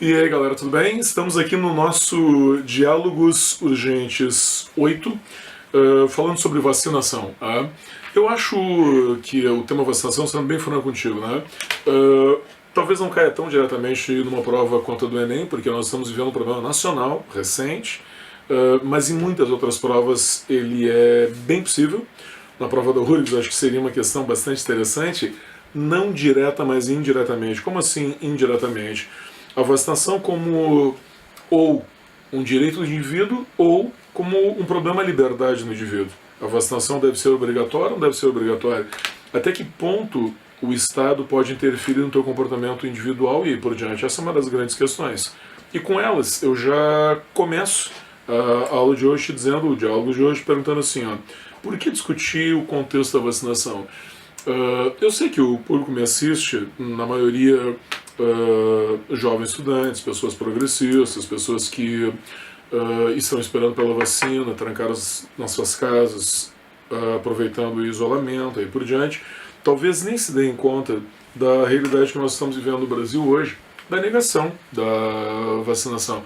E aí galera, tudo bem? Estamos aqui no nosso Diálogos Urgentes 8, falando sobre vacinação. Tá? Eu acho que o tema vacinação, sendo bem franco contigo, né? Talvez não caia tão diretamente numa prova quanto a do Enem, porque nós estamos vivendo um problema nacional recente, mas em muitas outras provas ele é bem possível. Na prova da URGS acho que seria uma questão bastante interessante, não direta, mas indiretamente. Como assim indiretamente? A vacinação como ou um direito do indivíduo ou como um problema à liberdade no indivíduo. A vacinação deve ser obrigatória ou não deve ser obrigatória? Até que ponto o Estado pode interferir no teu comportamento individual e aí por diante? Essa é uma das grandes questões. E com elas eu já começo a aula de hoje dizendo, o diálogo de hoje, perguntando assim, ó, por que discutir o contexto da vacinação? Eu sei que o público me assiste, na maioria jovens estudantes, pessoas progressistas, pessoas que estão esperando pela vacina, trancadas nas suas casas, aproveitando o isolamento e por diante, talvez nem se deem conta da realidade que nós estamos vivendo no Brasil hoje, da negação da vacinação.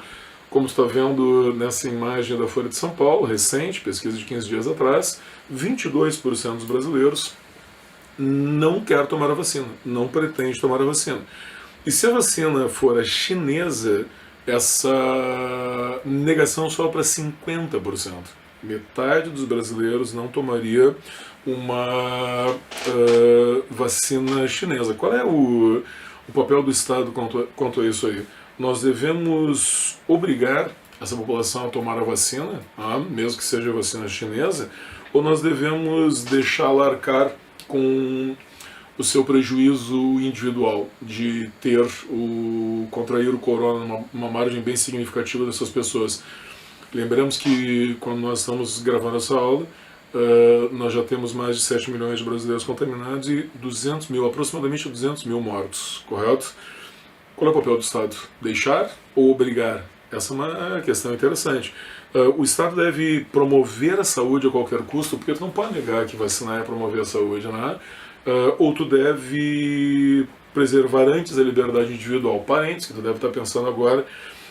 Como está vendo nessa imagem da Folha de São Paulo, recente, pesquisa de 15 dias atrás, 22% dos brasileiros não quer tomar a vacina, não pretende tomar a vacina. E se a vacina for a chinesa, essa negação sobe para 50%. Metade dos brasileiros não tomaria uma vacina chinesa. Qual é o papel do Estado quanto a isso aí? Nós devemos obrigar essa população a tomar a vacina, mesmo que seja a vacina chinesa, ou nós devemos deixá-la arcar com o seu prejuízo individual de contrair o corona numa margem bem significativa dessas pessoas. Lembramos que quando nós estamos gravando essa aula, nós já temos mais de 7 milhões de brasileiros contaminados e aproximadamente 200 mil mortos, correto? Qual é o papel do Estado? Deixar ou obrigar? Essa é uma questão interessante. O Estado deve promover a saúde a qualquer custo, porque tu não pode negar que vacinar é promover a saúde, né? Ou tu deve preservar antes a liberdade individual. Parentes, que tu deve estar pensando agora,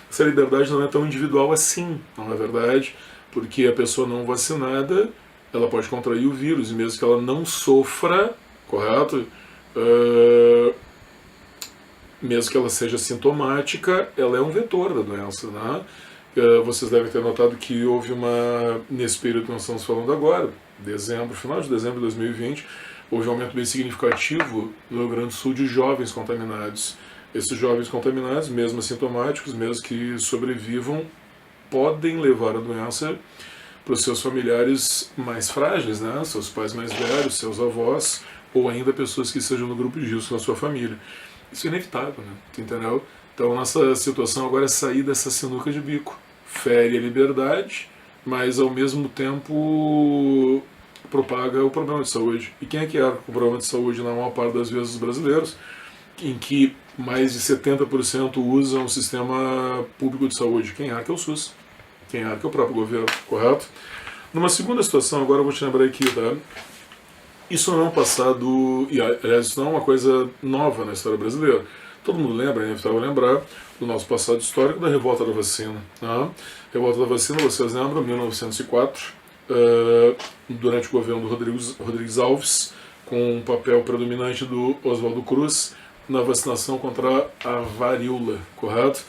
essa liberdade não é tão individual assim, não é verdade? Porque a pessoa não vacinada, ela pode contrair o vírus, e mesmo que ela não sofra, correto? Mesmo que ela seja sintomática, ela é um vetor da doença, né? Vocês devem ter notado que houve nesse período que nós estamos falando agora, final de dezembro de 2020, houve um aumento bem significativo no Rio Grande do Sul de jovens contaminados. Esses jovens contaminados, mesmo assintomáticos, mesmo que sobrevivam, podem levar a doença para os seus familiares mais frágeis, né? Seus pais mais velhos, seus avós, ou ainda pessoas que estejam no grupo de risco na sua família. Isso é inevitável, né? Entendeu? Então, nossa situação agora é sair dessa sinuca de bico. Fere a liberdade, mas ao mesmo tempo propaga o problema de saúde. E quem é que arca com o problema de saúde na maior parte das vezes os brasileiros, em que mais de 70% usam o sistema público de saúde? Quem arca é o SUS. Quem arca é o próprio governo, correto? Numa segunda situação, agora eu vou te lembrar aqui, tá? Isso não é um passado, e aliás, isso não é uma coisa nova na história brasileira. Todo mundo lembra, é inevitável lembrar, do nosso passado histórico da revolta da vacina. Né? Revolta da vacina, vocês lembram, 1904, durante o governo do Rodrigues Alves, com um papel predominante do Oswaldo Cruz na vacinação contra a varíola, correto?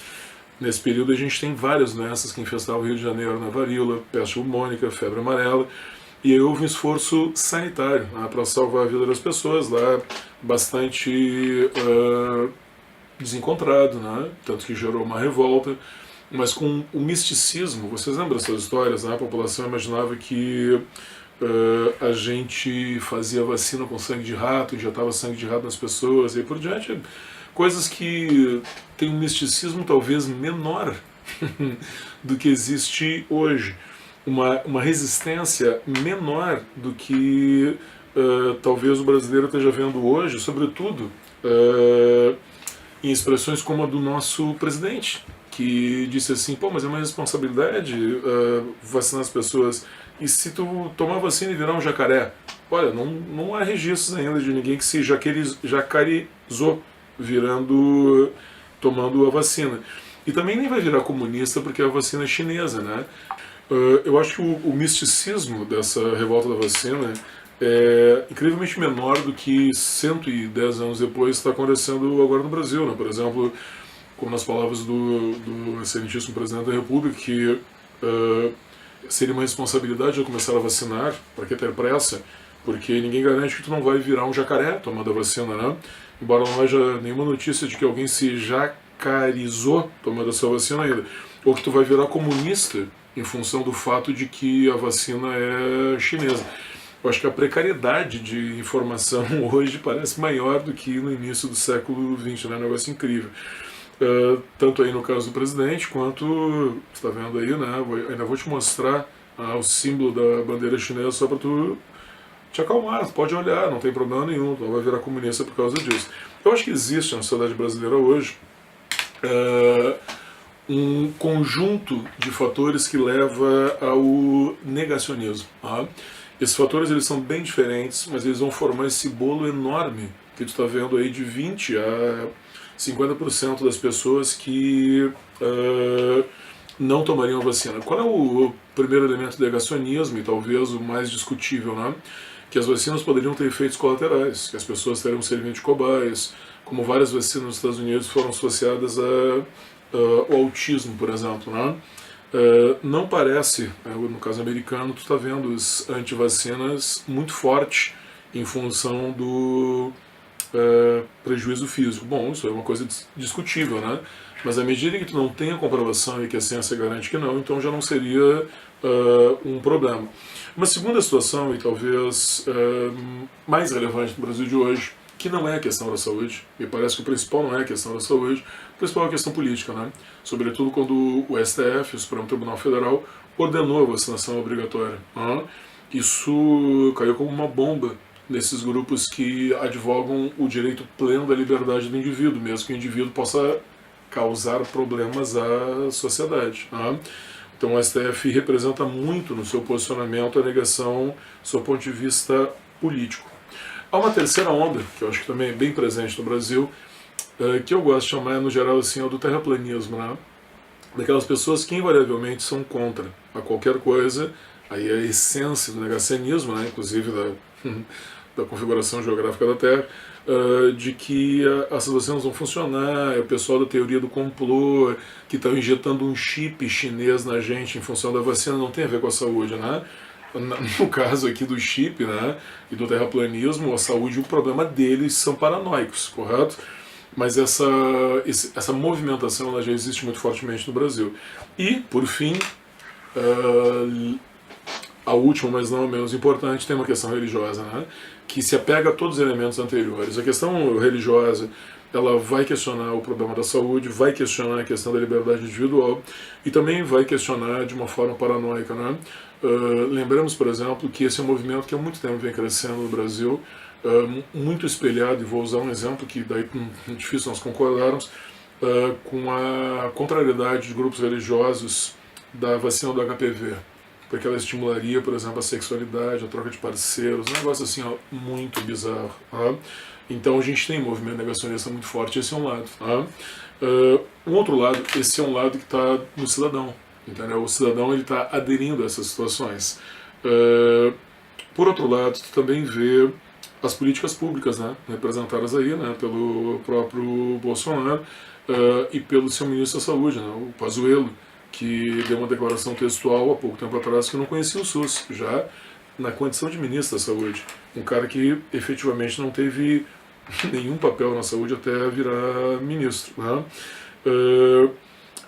Nesse período a gente tem várias doenças que infestavam o Rio de Janeiro, na varíola, peste bubônica, febre amarela, e aí houve um esforço sanitário, né, para salvar a vida das pessoas lá, bastante desencontrado, né, tanto que gerou uma revolta, mas com o misticismo. Vocês lembram dessas histórias? Né? A população imaginava que a gente fazia vacina com sangue de rato, injetava sangue de rato nas pessoas e por diante. Coisas que têm um misticismo talvez menor do que existe hoje. Uma resistência menor do que talvez o brasileiro esteja vendo hoje, sobretudo em expressões como a do nosso presidente, que disse assim, pô, mas é uma responsabilidade vacinar as pessoas, e se tu tomar vacina e virar um jacaré? Olha, não há registros ainda de ninguém que se jacarizou virando tomando a vacina. E também nem vai virar comunista porque a vacina é chinesa, né? Eu acho que o misticismo dessa revolta da vacina é incrivelmente menor do que 110 anos depois está acontecendo agora no Brasil, né? Por exemplo, como nas palavras do excelentíssimo presidente da República, que seria uma responsabilidade eu começar a vacinar, para que ter pressa? Porque ninguém garante que tu não vai virar um jacaré tomando a vacina, né? Embora não haja nenhuma notícia de que alguém se jacarizou tomando a sua vacina ainda. Ou que tu vai virar comunista em função do fato de que a vacina é chinesa. Eu acho que a precariedade de informação hoje parece maior do que no início do século XX, né? Um negócio incrível. Tanto aí no caso do presidente, quanto, você está vendo aí, né? Ainda vou te mostrar o símbolo da bandeira chinesa só para tu te acalmar, pode olhar, não tem problema nenhum, não vai virar comunista por causa disso. Eu acho que existe na sociedade brasileira hoje um conjunto de fatores que leva ao negacionismo. Tá? Esses fatores eles são bem diferentes, mas eles vão formar esse bolo enorme que tu está vendo aí de 20 a 50% das pessoas que não tomariam a vacina. Qual é o primeiro elemento do negacionismo, e talvez o mais discutível, né? Que as vacinas poderiam ter efeitos colaterais, que as pessoas teriam servido de cobaias, como várias vacinas nos Estados Unidos foram associadas ao autismo, por exemplo, né? Não parece, no caso americano, tu está vendo os antivacinas muito forte em função do prejuízo físico. Bom, isso é uma coisa discutível, né? Mas à medida que tu não tem a comprovação e que a ciência garante que não, então já não seria um problema. Uma segunda situação, e talvez mais relevante no Brasil de hoje, que não é a questão da saúde, me parece que o principal não é a questão da saúde, o principal é a questão política, né? Sobretudo quando o STF, o Supremo Tribunal Federal, ordenou a vacinação obrigatória. Né? Isso caiu como uma bomba nesses grupos que advogam o direito pleno da liberdade do indivíduo, mesmo que o indivíduo possa causar problemas à sociedade. Né? Então o STF representa muito no seu posicionamento a negação do seu ponto de vista político. Há uma terceira onda, que eu acho que também é bem presente no Brasil, que eu gosto de chamar, no geral, assim, do terraplanismo, né? Daquelas pessoas que invariavelmente são contra a qualquer coisa, aí é a essência do negacionismo, né? Inclusive da configuração geográfica da Terra, de que essas vacinas vão funcionar, é o pessoal da teoria do complô, que está injetando um chip chinês na gente em função da vacina, não tem a ver com a saúde, né? No caso aqui do chip, né, e do terraplanismo, a saúde e o problema deles são paranoicos, correto? Mas essa movimentação ela já existe muito fortemente no Brasil. E, por fim, a última, mas não a menos importante, tem uma questão religiosa, né, que se apega a todos os elementos anteriores. A questão religiosa ela vai questionar o problema da saúde, vai questionar a questão da liberdade individual e também vai questionar de uma forma paranoica, né? Lembramos, por exemplo, que esse é um movimento que há muito tempo vem crescendo no Brasil, muito espelhado, e vou usar um exemplo que daí é difícil nós concordarmos, com a contrariedade de grupos religiosos da vacina do HPV, porque ela estimularia, por exemplo, a sexualidade, a troca de parceiros, um negócio assim ó, muito bizarro. Tá? Então a gente tem um movimento negacionista muito forte, esse é um lado. Tá? Um outro lado, esse é um lado que está no cidadão. Entendeu? O cidadão está aderindo a essas situações. Por outro lado, tu também vê as políticas públicas, né, representadas aí, né, pelo próprio Bolsonaro e pelo seu ministro da Saúde, né, o Pazuello, que deu uma declaração textual há pouco tempo atrás que não conhecia o SUS, já na condição de ministro da Saúde. Um cara que efetivamente não teve nenhum papel na saúde até virar ministro. Né?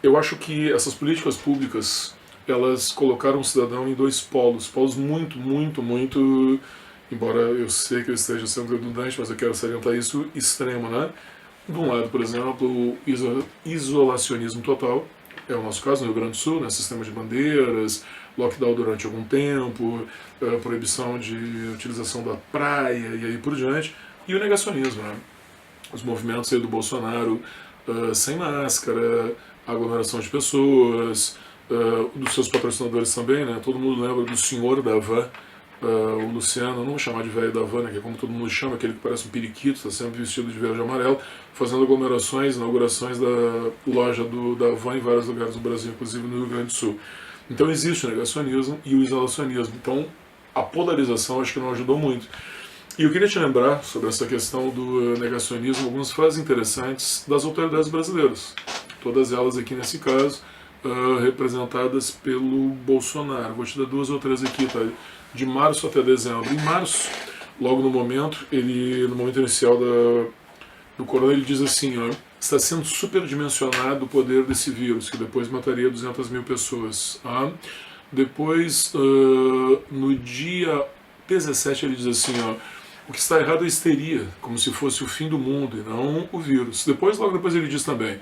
Eu acho que essas políticas públicas elas colocaram o cidadão em dois polos muito, embora eu sei que eu esteja sendo redundante, mas eu quero salientar isso, extremo, né? De um lado, por exemplo, o isolacionismo total, é o nosso caso no Rio Grande do Sul, né? Sistema de bandeiras, lockdown durante algum tempo, proibição de utilização da praia e aí por diante, e o negacionismo, né? Os movimentos aí do Bolsonaro sem máscara, aglomeração de pessoas, dos seus patrocinadores também, né? Todo mundo lembra do senhor da van, o Luciano, não vou chamar de velho da Havana, que é como todo mundo chama, aquele que parece um periquito, está sempre vestido de verde e amarelo, fazendo aglomerações, inaugurações da loja da Havan em vários lugares do Brasil, inclusive no Rio Grande do Sul. Então existe o negacionismo e o isolacionismo. Então a polarização acho que não ajudou muito. E eu queria te lembrar sobre essa questão do negacionismo, algumas frases interessantes das autoridades brasileiras. Todas elas aqui nesse caso, representadas pelo Bolsonaro. Vou te dar 2 ou 3 aqui, tá? De março até dezembro. Em março, logo no momento inicial do corona, ele diz assim, ó, está sendo superdimensionado o poder desse vírus, que depois mataria 200 mil pessoas. Tá? Depois, no dia 17, ele diz assim, ó, o que está errado é a histeria, como se fosse o fim do mundo e não o vírus. Logo depois ele diz também,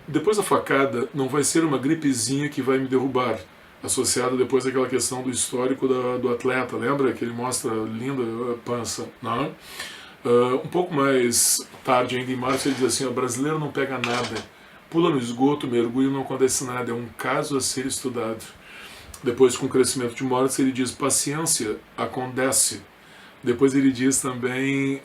depois da facada, não vai ser uma gripezinha que vai me derrubar, associada depois àquela questão do histórico do atleta, lembra que ele mostra a linda pança, não? Um pouco mais tarde, ainda em março, ele diz assim, o brasileiro não pega nada, pula no esgoto, mergulha e não acontece nada, é um caso a ser estudado. Depois, com o crescimento de mortes, ele diz, paciência, acontece. Depois ele diz também,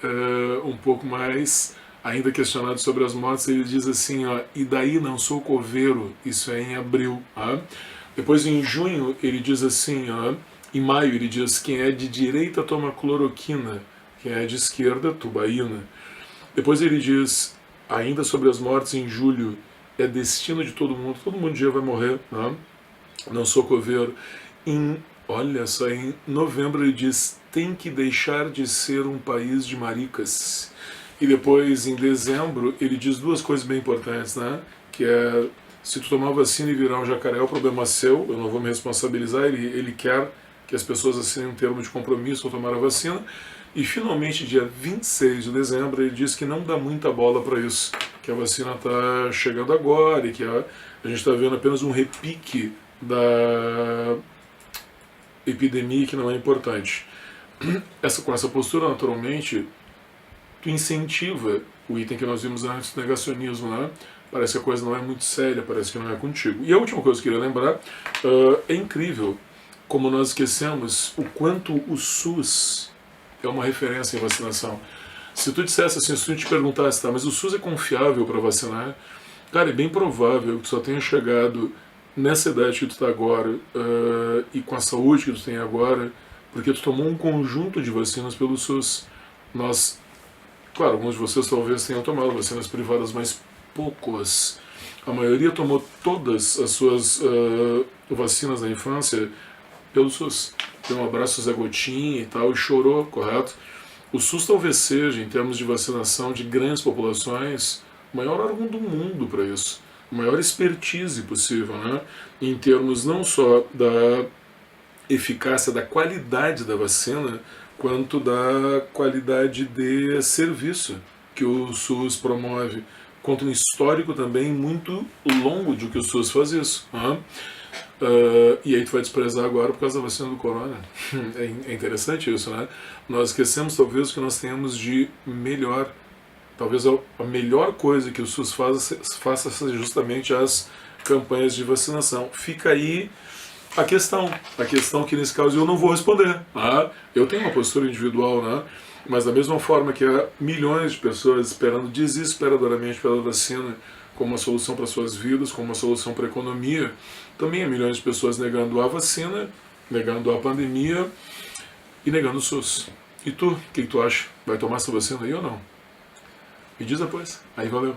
um pouco mais, ainda questionado sobre as mortes, ele diz assim, ó, e daí não sou coveiro, isso é em abril. Tá? Depois em junho ele diz assim, ó, em maio ele diz, quem é de direita toma cloroquina, quem é de esquerda, tubaína. Depois ele diz, ainda sobre as mortes em julho, é destino de todo mundo um dia vai morrer, tá? Não sou coveiro. Olha só, em novembro ele diz, tem que deixar de ser um país de maricas. E depois, em dezembro, ele diz 2 coisas bem importantes, né? Que é, se tu tomar vacina e virar um jacaré, o problema é seu, eu não vou me responsabilizar, ele quer que as pessoas assinem um termo de compromisso ao tomar a vacina. E finalmente, dia 26 de dezembro, ele diz que não dá muita bola para isso, que a vacina está chegando agora e que a gente está vendo apenas um repique da epidemia que não é importante. Com essa postura, naturalmente, tu incentiva o item que nós vimos antes do negacionismo, né? Parece que a coisa não é muito séria, parece que não é contigo. E a última coisa que eu queria lembrar, é incrível como nós esquecemos o quanto o SUS é uma referência em vacinação. Se tu dissesse assim, se tu te perguntasse, tá, mas o SUS é confiável para vacinar? Cara, é bem provável que tu só tenha chegado nessa idade que tu está agora e com a saúde que tu tem agora, porque tu tomou um conjunto de vacinas pelo SUS. Claro, alguns de vocês talvez tenham tomado vacinas privadas, mas poucos. A maioria tomou todas as suas vacinas da infância pelo SUS. Deu um abraço Zé Gotinha e tal, e chorou, correto? O SUS talvez seja, em termos de vacinação de grandes populações, o maior órgão do mundo para isso. A maior expertise possível, né? Em termos não só da eficácia, da qualidade da vacina, quanto da qualidade de serviço que o SUS promove, quanto um histórico também muito longo de que o SUS faz isso. Né? E aí tu vai desprezar agora por causa da vacina do corona. É interessante isso, né? Nós esquecemos talvez o que nós tenhamos de melhor. Talvez a melhor coisa que o SUS faça seja justamente as campanhas de vacinação. Fica aí a questão que nesse caso eu não vou responder. Tá? Eu tenho uma postura individual, né? Mas da mesma forma que há milhões de pessoas esperando desesperadoramente pela vacina como uma solução para suas vidas, como uma solução para a economia, também há milhões de pessoas negando a vacina, negando a pandemia e negando o SUS. E tu, o que tu acha? Vai tomar essa vacina aí ou não? Me diz depois. Aí valeu.